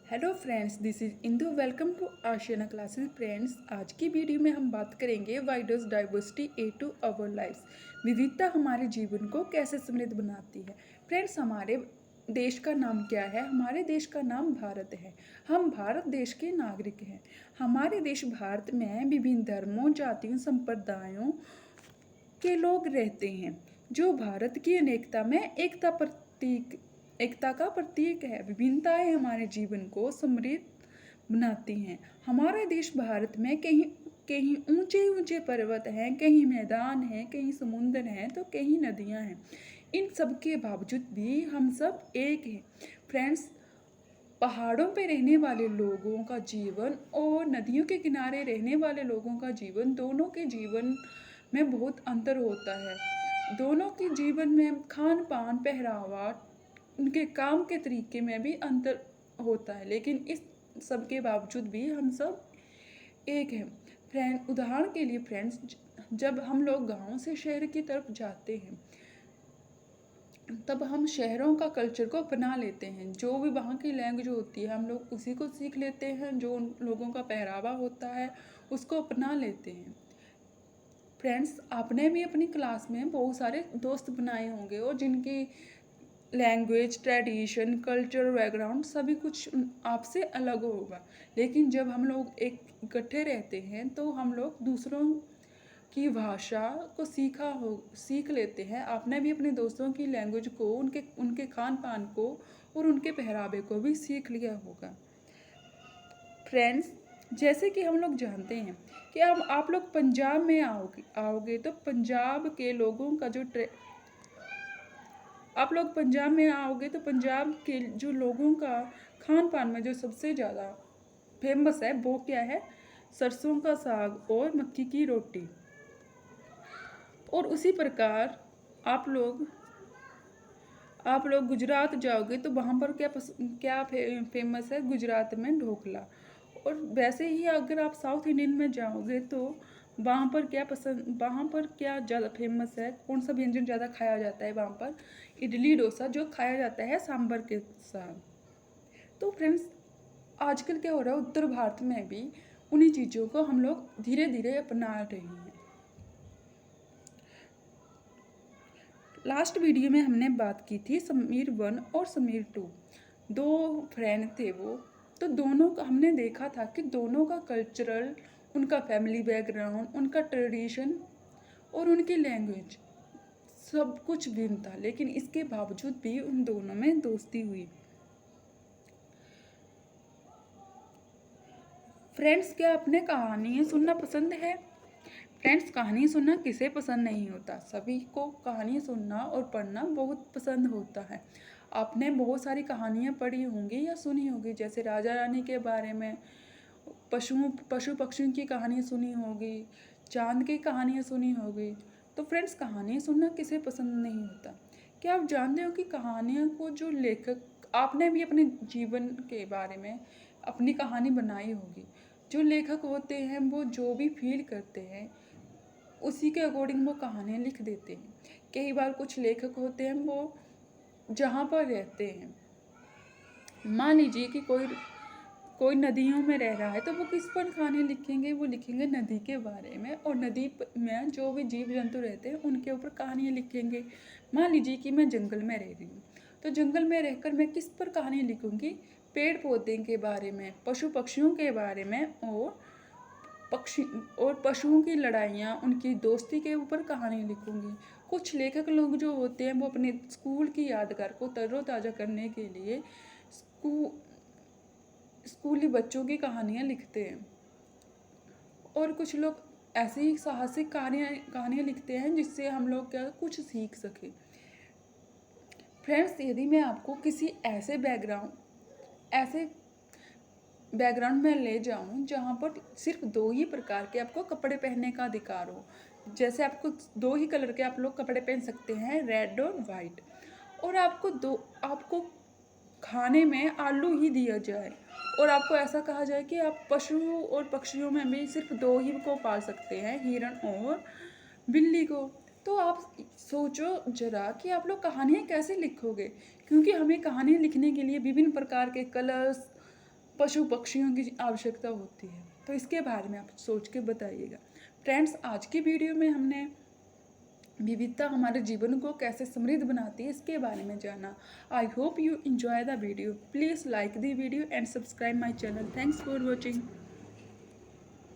Hello friends, this is Indu. Welcome to Aashiyana classes. Friends, आज की video में हम बात करेंगे why does diversity add to our lives. विविधता हमारे जीवन को कैसे समृद्ध बनाती है। फ्रेंड्स, हमारे देश का नाम क्या है? हमारे देश का नाम भारत है। हम भारत देश के नागरिक हैं। हमारे देश भारत में विभिन्न धर्मों, जातियों, संप्रदायों के लोग रहते हैं, जो भारत की अनेकता में एकता का प्रतीक है। विभिन्नताएं हमारे जीवन को समृद्ध बनाती हैं। हमारे देश भारत में कहीं कहीं ऊंचे ऊंचे पर्वत हैं, कहीं मैदान हैं, कहीं समुद्र हैं, तो कहीं नदियां हैं। इन सब के बावजूद भी हम सब एक हैं। फ्रेंड्स, पहाड़ों पे रहने वाले लोगों का जीवन और नदियों के किनारे रहने वाले लोगों का जीवन, दोनों के जीवन में बहुत अंतर होता है। दोनों के जीवन में खान पान, पहरावा, उनके काम के तरीके में भी अंतर होता है, लेकिन इस सब के बावजूद भी हम सब एक हैं। फ्रेंड, उदाहरण के लिए फ्रेंड्स, जब हम लोग गांव से शहर की तरफ जाते हैं, तब हम शहरों का कल्चर को अपना लेते हैं। जो भी वहाँ की लैंग्वेज होती है, हम लोग उसी को सीख लेते हैं। जो उन लोगों का पहरावा होता है, उसको अपना लेते हैं। फ्रेंड्स, आपने भी अपनी क्लास में बहुत सारे दोस्त बनाए होंगे, और जिनकी लैंग्वेज, ट्रेडिशन, कल्चर, बैकग्राउंड सभी कुछ आपसे अलग होगा। लेकिन जब हम लोग एक इकट्ठे रहते हैं, तो हम लोग दूसरों की भाषा को सीख लेते हैं। आपने भी अपने दोस्तों की लैंग्वेज को, उनके उनके खान पान को और उनके पहरावे को भी सीख लिया होगा। फ्रेंड्स, जैसे कि हम लोग जानते हैं कि अब आप लोग पंजाब में आओगे तो पंजाब के लोगों का आप लोग पंजाब में आओगे तो पंजाब के जो लोगों का खान पान में जो सबसे ज़्यादा फेमस है, वो क्या है? सरसों का साग और मक्की की रोटी। और उसी प्रकार आप लोग गुजरात जाओगे तो वहाँ पर क्या फेमस है? गुजरात में ढोकला। और वैसे ही अगर आप साउथ इंडियन में जाओगे तो वहाँ पर क्या ज़्यादा फेमस है? कौन सा व्यंजन ज़्यादा खाया जाता है वहाँ पर? इडली डोसा, जो खाया जाता है सांभर के साथ। तो फ्रेंड्स, आजकल क्या हो रहा है, उत्तर भारत में भी उन्हीं चीज़ों को हम लोग धीरे धीरे अपना रहे हैं। लास्ट वीडियो में हमने बात की थी समीर 1 और समीर 2, दो फ्रेंड थे वो। तो दोनों का हमने देखा था कि दोनों का कल्चरल, उनका फैमिली बैकग्राउंड, उनका ट्रेडिशन और उनकी लैंग्वेज सब कुछ भिन्न था, लेकिन इसके बावजूद भी उन दोनों में दोस्ती हुई। फ्रेंड्स, क्या आपने कहानियाँ सुनना पसंद है? फ्रेंड्स, कहानी सुनना किसे पसंद नहीं होता? सभी को कहानी सुनना और पढ़ना बहुत पसंद होता है। आपने बहुत सारी कहानियाँ पढ़ी होंगी या सुनी होगी, जैसे राजा रानी के बारे में, पशु पक्षियों की कहानी सुनी होगी, चांद की कहानियाँ सुनी होगी। तो फ्रेंड्स, कहानी सुनना किसे पसंद नहीं होता? क्या आप जानते हो कि कहानियों को जो लेखक, आपने भी अपने जीवन के बारे में अपनी कहानी बनाई होगी। जो लेखक होते हैं, वो जो भी फील करते हैं उसी के अकॉर्डिंग वो कहानियाँ लिख देते हैं। कई बार कुछ लेखक होते हैं, वो जहाँ पर रहते हैं, मान लीजिए कि कोई नदियों में रह रहा है, तो वो किस पर कहानी लिखेंगे? वो लिखेंगे नदी के बारे में, और नदी में जो भी जीव जंतु रहते हैं उनके ऊपर कहानियाँ लिखेंगे। मान लीजिए कि मैं जंगल में रह रही हूँ, तो जंगल में रहकर मैं किस पर कहानी लिखूँगी? पेड़ पौधे के बारे में, पशु पक्षियों के बारे में, और पशुओं की लड़ाइयाँ, उनकी दोस्ती के ऊपर कहानी लिखूँगी। कुछ लेखक लोग जो होते हैं, वो अपने स्कूल की यादगार को तरोताज़ा करने के लिए स्कूली बच्चों की कहानियाँ लिखते हैं। और कुछ लोग ऐसी ही साहसिक कहानियाँ लिखते हैं जिससे हम लोग क्या कुछ सीख सकें। फ्रेंड्स, यदि मैं आपको किसी ऐसे बैकग्राउंड में ले जाऊं जहां पर सिर्फ दो ही प्रकार के आपको कपड़े पहनने का अधिकार हो, जैसे आपको दो ही कलर के आप लोग कपड़े पहन सकते हैं, रेड और वाइट, और आपको खाने में आलू ही दिया जाए, और आपको ऐसा कहा जाए कि आप पशु और पक्षियों में भी सिर्फ दो ही को पाल सकते हैं, हिरण और बिल्ली को। तो आप सोचो जरा कि आप लोग कहानियाँ कैसे लिखोगे? क्योंकि हमें कहानियाँ लिखने के लिए विभिन्न प्रकार के कलर्स, पशु पक्षियों की आवश्यकता होती है। तो इसके बारे में आप सोच के बताइएगा। फ्रेंड्स, आज की वीडियो में हमने विविधता हमारे जीवन को कैसे समृद्ध बनाती है इसके बारे में जाना। I hope you enjoy the video. Please like the video and subscribe my channel. Thanks for watching.